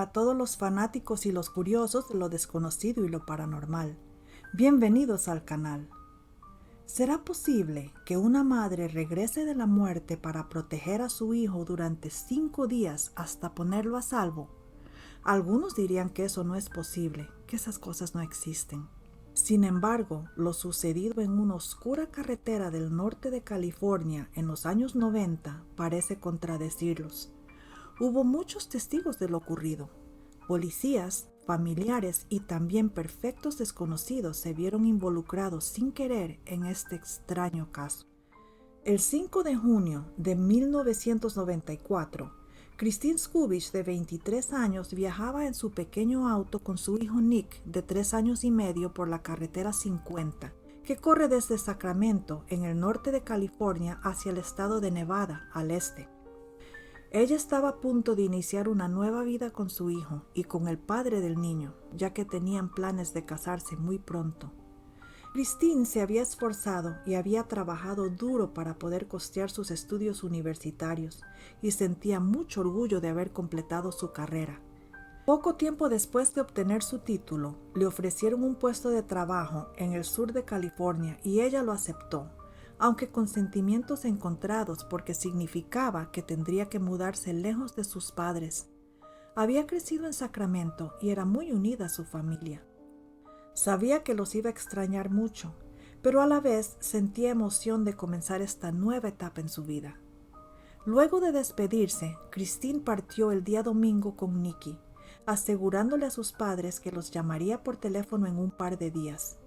a todos los fanáticos y los curiosos de lo desconocido y lo paranormal. Bienvenidos al canal. ¿Será posible que una madre regrese de la muerte para proteger a su hijo durante 5 días hasta ponerlo a salvo? Algunos dirían que eso no es posible, que esas cosas no existen. Sin embargo, lo sucedido en una oscura carretera del norte de California en los años 90 parece contradecirlos. Hubo muchos testigos de lo ocurrido. Policías, familiares y también perfectos desconocidos se vieron involucrados sin querer en este extraño caso. El 5 de junio de 1994, Christine Skubich, de 23 años, viajaba en su pequeño auto con su hijo Nick, de 3 años y medio, por la carretera 50, que corre desde Sacramento, en el norte de California, hacia el estado de Nevada, al este. Ella estaba a punto de iniciar una nueva vida con su hijo y con el padre del niño, ya que tenían planes de casarse muy pronto. Christine se había esforzado y había trabajado duro para poder costear sus estudios universitarios y sentía mucho orgullo de haber completado su carrera. Poco tiempo después de obtener su título, le ofrecieron un puesto de trabajo en el sur de California y ella lo aceptó, aunque con sentimientos encontrados porque significaba que tendría que mudarse lejos de sus padres. Había crecido en Sacramento y era muy unida a su familia. Sabía que los iba a extrañar mucho, pero a la vez sentía emoción de comenzar esta nueva etapa en su vida. Luego de despedirse, Christine partió el día domingo con Nicky, asegurándole a sus padres que los llamaría por teléfono en un par de días.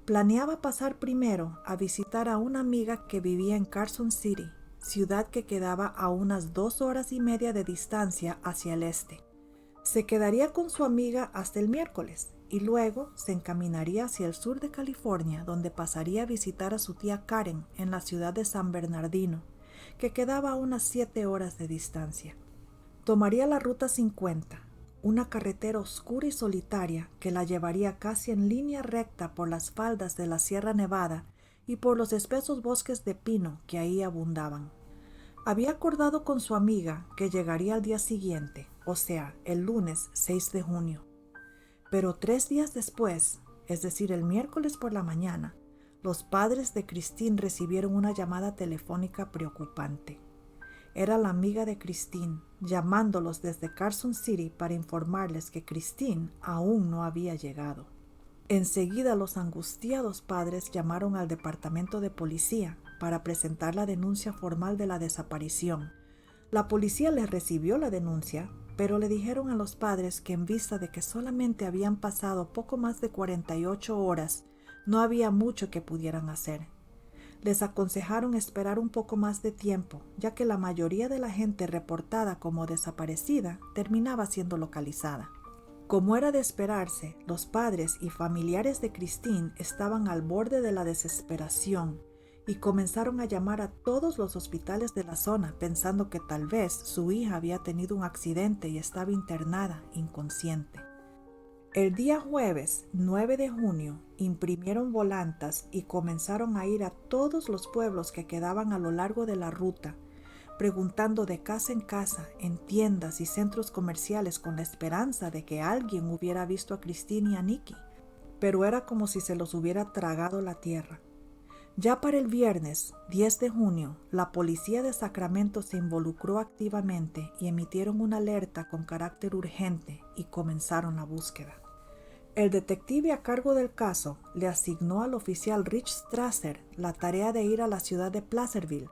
Planeaba pasar primero a visitar a una amiga que vivía en Carson City, ciudad que quedaba a unas 2 horas y media de distancia hacia el este. Se quedaría con su amiga hasta el miércoles y luego se encaminaría hacia el sur de California, donde pasaría a visitar a su tía Karen en la ciudad de San Bernardino, que quedaba a unas 7 horas de distancia. Tomaría la ruta 50, una carretera oscura y solitaria que la llevaría casi en línea recta por las faldas de la Sierra Nevada y por los espesos bosques de pino que ahí abundaban. Había acordado con su amiga que llegaría al día siguiente, o sea, el lunes 6 de junio. Pero 3 días después, es decir, el miércoles por la mañana, los padres de Christine recibieron una llamada telefónica preocupante. Era la amiga de Christine, llamándolos desde Carson City para informarles que Christine aún no había llegado. Enseguida los angustiados padres llamaron al departamento de policía para presentar la denuncia formal de la desaparición. La policía les recibió la denuncia, pero le dijeron a los padres que en vista de que solamente habían pasado poco más de 48 horas, no había mucho que pudieran hacer. Les aconsejaron esperar un poco más de tiempo, ya que la mayoría de la gente reportada como desaparecida terminaba siendo localizada. Como era de esperarse, los padres y familiares de Christine estaban al borde de la desesperación y comenzaron a llamar a todos los hospitales de la zona pensando que tal vez su hija había tenido un accidente y estaba internada, inconsciente. El día jueves 9 de junio imprimieron volantas y comenzaron a ir a todos los pueblos que quedaban a lo largo de la ruta, preguntando de casa en casa, en tiendas y centros comerciales con la esperanza de que alguien hubiera visto a Christine y a Nicky, pero era como si se los hubiera tragado la tierra. Ya para el viernes 10 de junio, la policía de Sacramento se involucró activamente y emitieron una alerta con carácter urgente y comenzaron la búsqueda. El detective a cargo del caso le asignó al oficial Rich Strasser la tarea de ir a la ciudad de Placerville,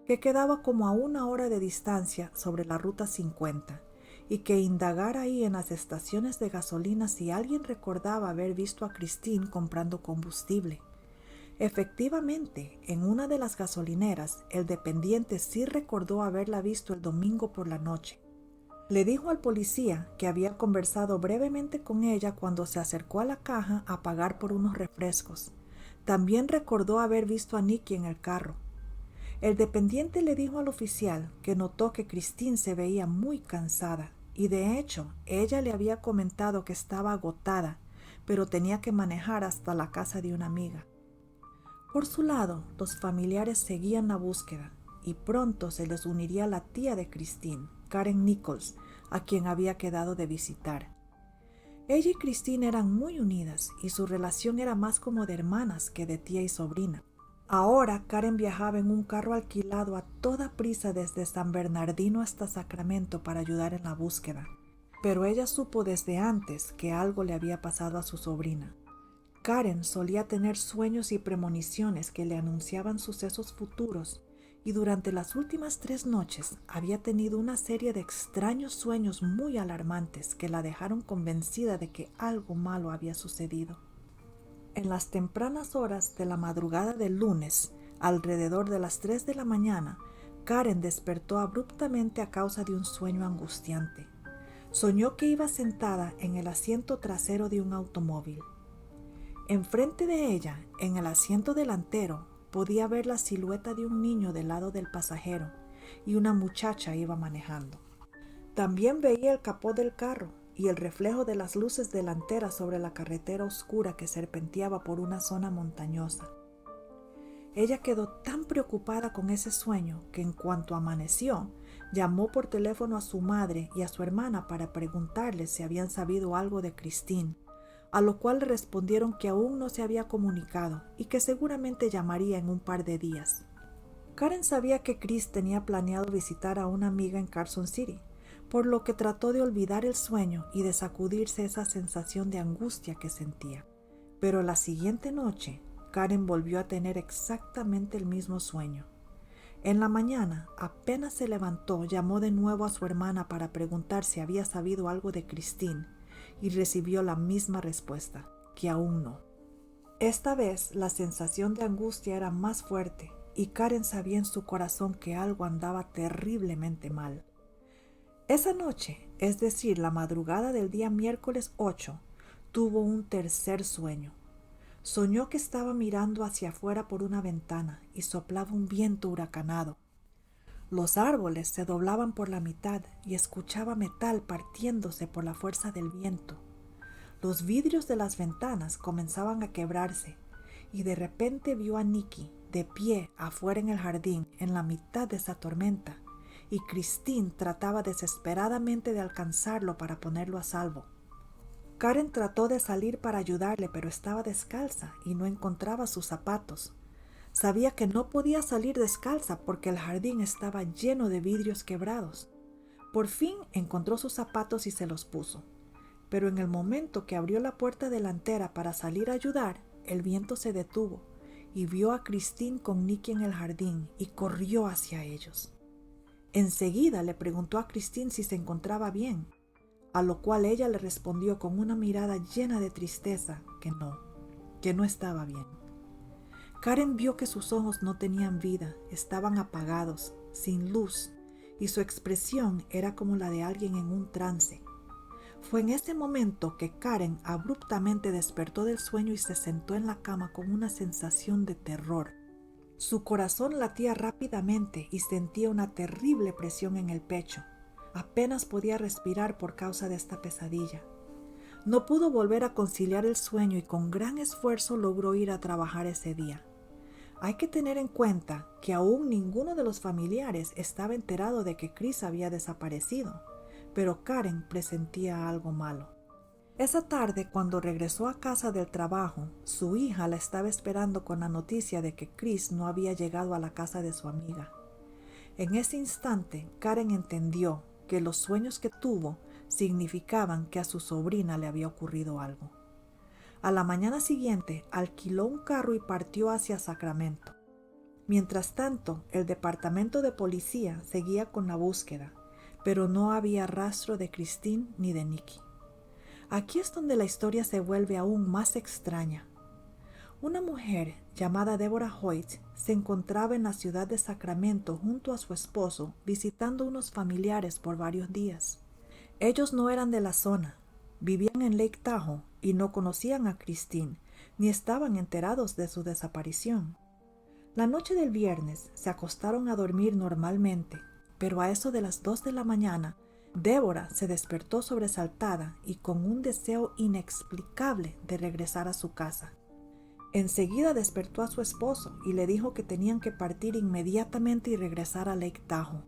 que quedaba como a 1 hora de distancia sobre la ruta 50, y que indagara ahí en las estaciones de gasolina si alguien recordaba haber visto a Christine comprando combustible. Efectivamente, en una de las gasolineras, el dependiente sí recordó haberla visto el domingo por la noche. Le dijo al policía que había conversado brevemente con ella cuando se acercó a la caja a pagar por unos refrescos. También recordó haber visto a Nicky en el carro. El dependiente le dijo al oficial que notó que Christine se veía muy cansada y de hecho ella le había comentado que estaba agotada, pero tenía que manejar hasta la casa de una amiga. Por su lado, los familiares seguían la búsqueda y pronto se les uniría la tía de Christine, Karen Nichols, a quien había quedado de visitar. Ella y Christine eran muy unidas y su relación era más como de hermanas que de tía y sobrina. Ahora Karen viajaba en un carro alquilado a toda prisa desde San Bernardino hasta Sacramento para ayudar en la búsqueda. Pero ella supo desde antes que algo le había pasado a su sobrina. Karen solía tener sueños y premoniciones que le anunciaban sucesos futuros, y durante las últimas 3 noches había tenido una serie de extraños sueños muy alarmantes que la dejaron convencida de que algo malo había sucedido. En las tempranas horas de la madrugada del lunes, alrededor de las 3 de la mañana, Karen despertó abruptamente a causa de un sueño angustiante. Soñó que iba sentada en el asiento trasero de un automóvil. Enfrente de ella, en el asiento delantero, podía ver la silueta de un niño del lado del pasajero y una muchacha iba manejando. También veía el capó del carro y el reflejo de las luces delanteras sobre la carretera oscura que serpenteaba por una zona montañosa. Ella quedó tan preocupada con ese sueño que en cuanto amaneció, llamó por teléfono a su madre y a su hermana para preguntarles si habían sabido algo de Christine, a lo cual le respondieron que aún no se había comunicado y que seguramente llamaría en un par de días. Karen sabía que Chris tenía planeado visitar a una amiga en Carson City, por lo que trató de olvidar el sueño y de sacudirse esa sensación de angustia que sentía. Pero la siguiente noche, Karen volvió a tener exactamente el mismo sueño. En la mañana, apenas se levantó, llamó de nuevo a su hermana para preguntar si había sabido algo de Christine y recibió la misma respuesta, que aún no. Esta vez la sensación de angustia era más fuerte y Karen sabía en su corazón que algo andaba terriblemente mal. Esa noche, es decir, la madrugada del día miércoles 8, tuvo un tercer sueño. Soñó que estaba mirando hacia afuera por una ventana y soplaba un viento huracanado. Los árboles se doblaban por la mitad y escuchaba metal partiéndose por la fuerza del viento. Los vidrios de las ventanas comenzaban a quebrarse y de repente vio a Nicky de pie afuera en el jardín en la mitad de esa tormenta, y Christine trataba desesperadamente de alcanzarlo para ponerlo a salvo. Karen trató de salir para ayudarle, pero estaba descalza y no encontraba sus zapatos. Sabía que no podía salir descalza porque el jardín estaba lleno de vidrios quebrados. Por fin encontró sus zapatos y se los puso. Pero en el momento que abrió la puerta delantera para salir a ayudar, el viento se detuvo y vio a Christine con Nicky en el jardín y corrió hacia ellos. Enseguida le preguntó a Christine si se encontraba bien, a lo cual ella le respondió con una mirada llena de tristeza que no estaba bien. Karen vio que sus ojos no tenían vida, estaban apagados, sin luz, y su expresión era como la de alguien en un trance. Fue en ese momento que Karen abruptamente despertó del sueño y se sentó en la cama con una sensación de terror. Su corazón latía rápidamente y sentía una terrible presión en el pecho. Apenas podía respirar por causa de esta pesadilla. No pudo volver a conciliar el sueño y con gran esfuerzo logró ir a trabajar ese día. Hay que tener en cuenta que aún ninguno de los familiares estaba enterado de que Chris había desaparecido, pero Karen presentía algo malo. Esa tarde, cuando regresó a casa del trabajo, su hija la estaba esperando con la noticia de que Chris no había llegado a la casa de su amiga. En ese instante, Karen entendió que los sueños que tuvo significaban que a su sobrina le había ocurrido algo. A la mañana siguiente, alquiló un carro y partió hacia Sacramento. Mientras tanto, el departamento de policía seguía con la búsqueda, pero no había rastro de Christine ni de Nicky. Aquí es donde la historia se vuelve aún más extraña. Una mujer llamada Deborah Hoyt se encontraba en la ciudad de Sacramento junto a su esposo visitando unos familiares por varios días. Ellos no eran de la zona, vivían en Lake Tahoe y no conocían a Christine ni estaban enterados de su desaparición. La noche del viernes se acostaron a dormir normalmente, pero a eso de las 2 de la mañana Deborah se despertó sobresaltada y con un deseo inexplicable de regresar a su casa. Enseguida despertó a su esposo y le dijo que tenían que partir inmediatamente y regresar a Lake Tahoe.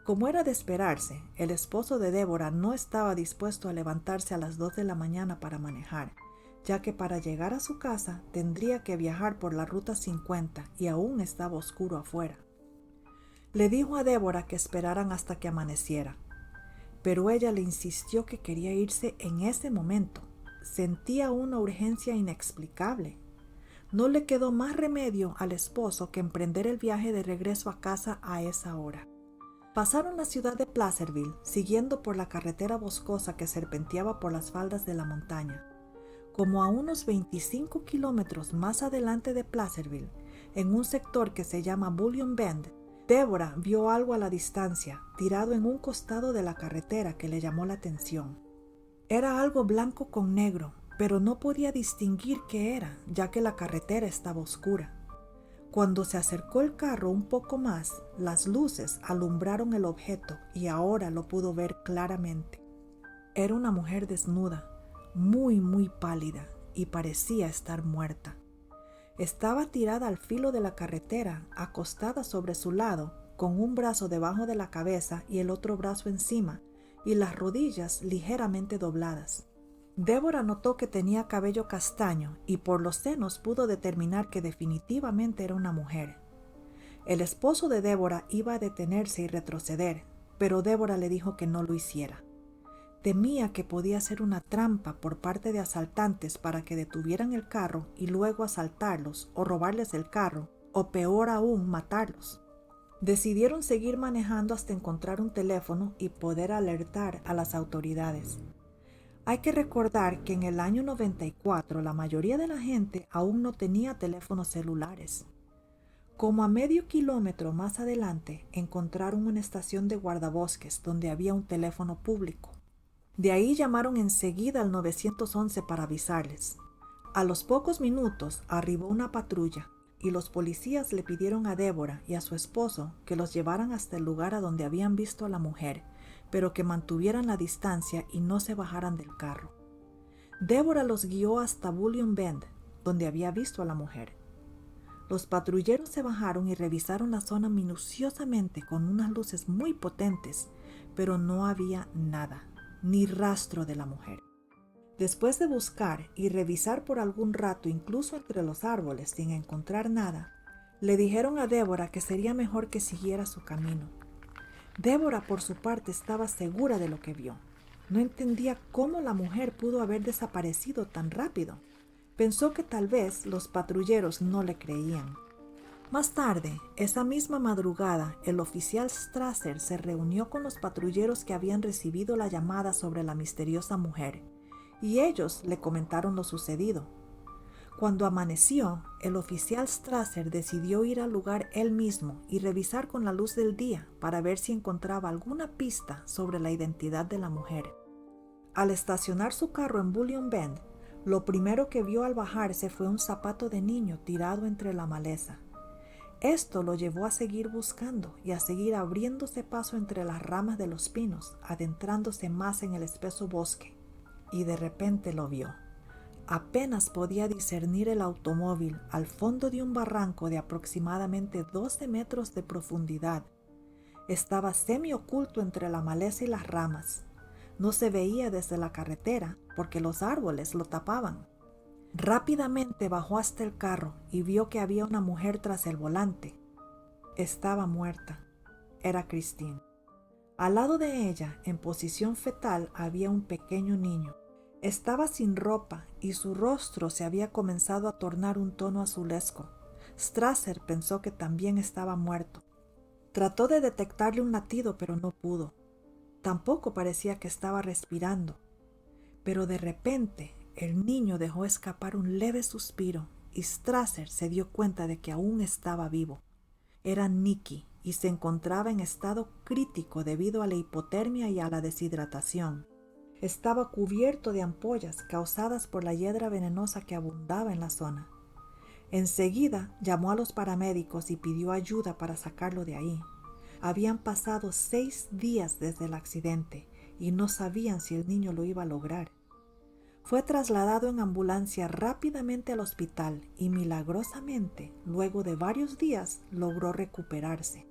Como era de esperarse, el esposo de Débora no estaba dispuesto a levantarse a las 2 de la mañana para manejar, ya que para llegar a su casa tendría que viajar por la ruta 50 y aún estaba oscuro afuera. Le dijo a Débora que esperaran hasta que amaneciera, pero ella le insistió que quería irse en ese momento. Sentía una urgencia inexplicable. No le quedó más remedio al esposo que emprender el viaje de regreso a casa a esa hora. Pasaron la ciudad de Placerville, siguiendo por la carretera boscosa que serpenteaba por las faldas de la montaña. Como a unos 25 kilómetros más adelante de Placerville, en un sector que se llama Bullion Bend, Débora vio algo a la distancia, tirado en un costado de la carretera que le llamó la atención. Era algo blanco con negro, pero no podía distinguir qué era, ya que la carretera estaba oscura. Cuando se acercó el carro un poco más, las luces alumbraron el objeto y ahora lo pudo ver claramente. Era una mujer desnuda, muy pálida, y parecía estar muerta. Estaba tirada al filo de la carretera, acostada sobre su lado, con un brazo debajo de la cabeza y el otro brazo encima, y las rodillas ligeramente dobladas. Débora notó que tenía cabello castaño y por los senos pudo determinar que definitivamente era una mujer. El esposo de Débora iba a detenerse y retroceder, pero Débora le dijo que no lo hiciera. Temía que podía ser una trampa por parte de asaltantes para que detuvieran el carro y luego asaltarlos o robarles el carro, o peor aún, matarlos. Decidieron seguir manejando hasta encontrar un teléfono y poder alertar a las autoridades. Hay que recordar que en el año 94 la mayoría de la gente aún no tenía teléfonos celulares. Como a medio kilómetro más adelante encontraron una estación de guardabosques donde había un teléfono público. De ahí llamaron enseguida al 911 para avisarles. A los pocos minutos arribó una patrulla y los policías le pidieron a Débora y a su esposo que los llevaran hasta el lugar a donde habían visto a la mujer, pero que mantuvieran la distancia y no se bajaran del carro. Débora los guió hasta Bullion Bend, donde había visto a la mujer. Los patrulleros se bajaron y revisaron la zona minuciosamente con unas luces muy potentes, pero no había nada, ni rastro de la mujer. Después de buscar y revisar por algún rato incluso entre los árboles sin encontrar nada, le dijeron a Débora que sería mejor que siguiera su camino. Débora por su parte estaba segura de lo que vio. No entendía cómo la mujer pudo haber desaparecido tan rápido. Pensó que tal vez los patrulleros no le creían. Más tarde, esa misma madrugada, el oficial Strasser se reunió con los patrulleros que habían recibido la llamada sobre la misteriosa mujer, y ellos le comentaron lo sucedido. Cuando amaneció, el oficial Strasser decidió ir al lugar él mismo y revisar con la luz del día para ver si encontraba alguna pista sobre la identidad de la mujer. Al estacionar su carro en Bullion Bend, lo primero que vio al bajarse fue un zapato de niño tirado entre la maleza. Esto lo llevó a seguir buscando y a seguir abriéndose paso entre las ramas de los pinos, adentrándose más en el espeso bosque, y de repente lo vio. Apenas podía discernir el automóvil al fondo de un barranco de aproximadamente 12 metros de profundidad. Estaba semioculto entre la maleza y las ramas. No se veía desde la carretera porque los árboles lo tapaban. Rápidamente bajó hasta el carro y vio que había una mujer tras el volante. Estaba muerta. Era Christine. Al lado de ella, en posición fetal, había un pequeño niño. Estaba sin ropa y su rostro se había comenzado a tornar un tono azulesco. Strasser pensó que también estaba muerto. Trató de detectarle un latido, pero no pudo. Tampoco parecía que estaba respirando. Pero de repente, el niño dejó escapar un leve suspiro y Strasser se dio cuenta de que aún estaba vivo. Era Nicky y se encontraba en estado crítico debido a la hipotermia y a la deshidratación. Estaba cubierto de ampollas causadas por la hiedra venenosa que abundaba en la zona. Enseguida llamó a los paramédicos y pidió ayuda para sacarlo de ahí. Habían pasado 6 días desde el accidente y no sabían si el niño lo iba a lograr. Fue trasladado en ambulancia rápidamente al hospital y milagrosamente, luego de varios días, logró recuperarse.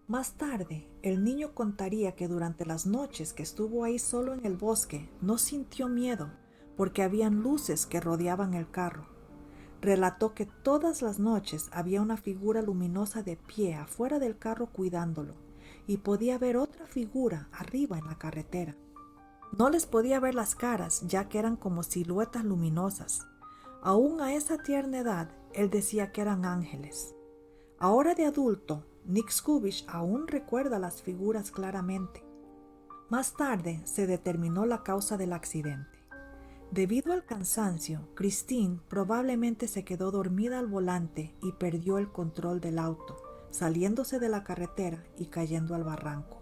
Más tarde, el niño contaría que durante las noches que estuvo ahí solo en el bosque, no sintió miedo, porque habían luces que rodeaban el carro. Relató que todas las noches había una figura luminosa de pie afuera del carro cuidándolo, y podía ver otra figura arriba en la carretera. No les podía ver las caras, ya que eran como siluetas luminosas. Aún a esa tierna edad, él decía que eran ángeles. Ahora de adulto, Nick Skubish aún recuerda las figuras claramente. Más tarde se determinó la causa del accidente. Debido al cansancio, Christine probablemente se quedó dormida al volante y perdió el control del auto, saliéndose de la carretera y cayendo al barranco.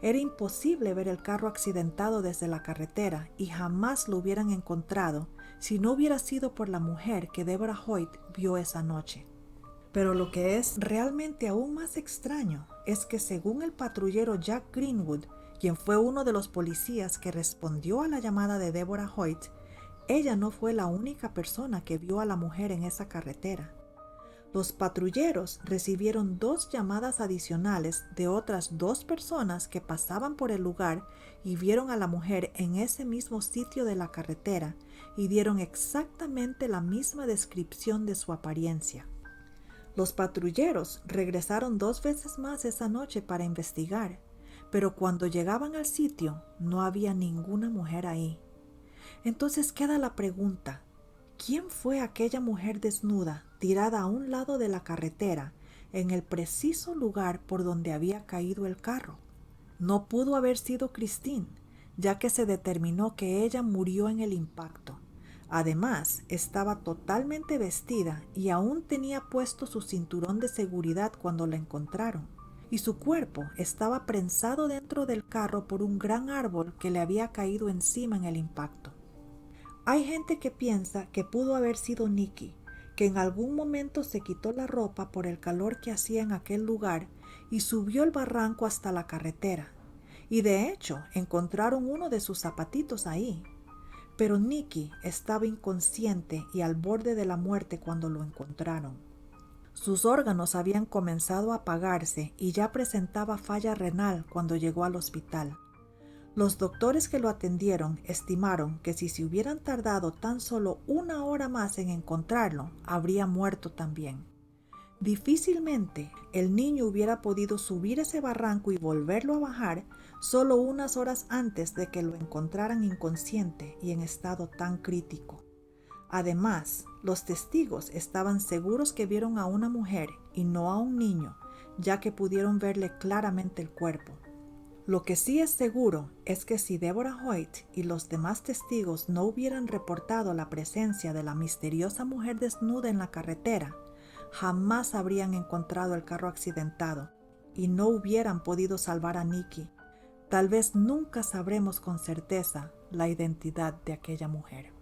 Era imposible ver el carro accidentado desde la carretera y jamás lo hubieran encontrado si no hubiera sido por la mujer que Deborah Hoyt vio esa noche. Pero lo que es realmente aún más extraño es que según el patrullero Jack Greenwood, quien fue uno de los policías que respondió a la llamada de Deborah Hoyt, ella no fue la única persona que vio a la mujer en esa carretera. Los patrulleros recibieron 2 llamadas adicionales de otras 2 personas que pasaban por el lugar y vieron a la mujer en ese mismo sitio de la carretera y dieron exactamente la misma descripción de su apariencia. Los patrulleros regresaron 2 veces más esa noche para investigar, pero cuando llegaban al sitio no había ninguna mujer ahí. Entonces queda la pregunta: ¿quién fue aquella mujer desnuda tirada a un lado de la carretera en el preciso lugar por donde había caído el carro? No pudo haber sido Christine, ya que se determinó que ella murió en el impacto. Además, estaba totalmente vestida y aún tenía puesto su cinturón de seguridad cuando la encontraron, y su cuerpo estaba prensado dentro del carro por un gran árbol que le había caído encima en el impacto. Hay gente que piensa que pudo haber sido Nikki, que en algún momento se quitó la ropa por el calor que hacía en aquel lugar y subió el barranco hasta la carretera, y de hecho encontraron uno de sus zapatitos ahí. Pero Nikki estaba inconsciente y al borde de la muerte cuando lo encontraron. Sus órganos habían comenzado a apagarse y ya presentaba falla renal cuando llegó al hospital. Los doctores que lo atendieron estimaron que si se hubieran tardado tan solo 1 hora más en encontrarlo, habría muerto también. Difícilmente el niño hubiera podido subir ese barranco y volverlo a bajar solo unas horas antes de que lo encontraran inconsciente y en estado tan crítico. Además, los testigos estaban seguros que vieron a una mujer y no a un niño, ya que pudieron verle claramente el cuerpo. Lo que sí es seguro es que si Deborah Hoyt y los demás testigos no hubieran reportado la presencia de la misteriosa mujer desnuda en la carretera, jamás habrían encontrado el carro accidentado y no hubieran podido salvar a Nikki. Tal vez nunca sabremos con certeza la identidad de aquella mujer.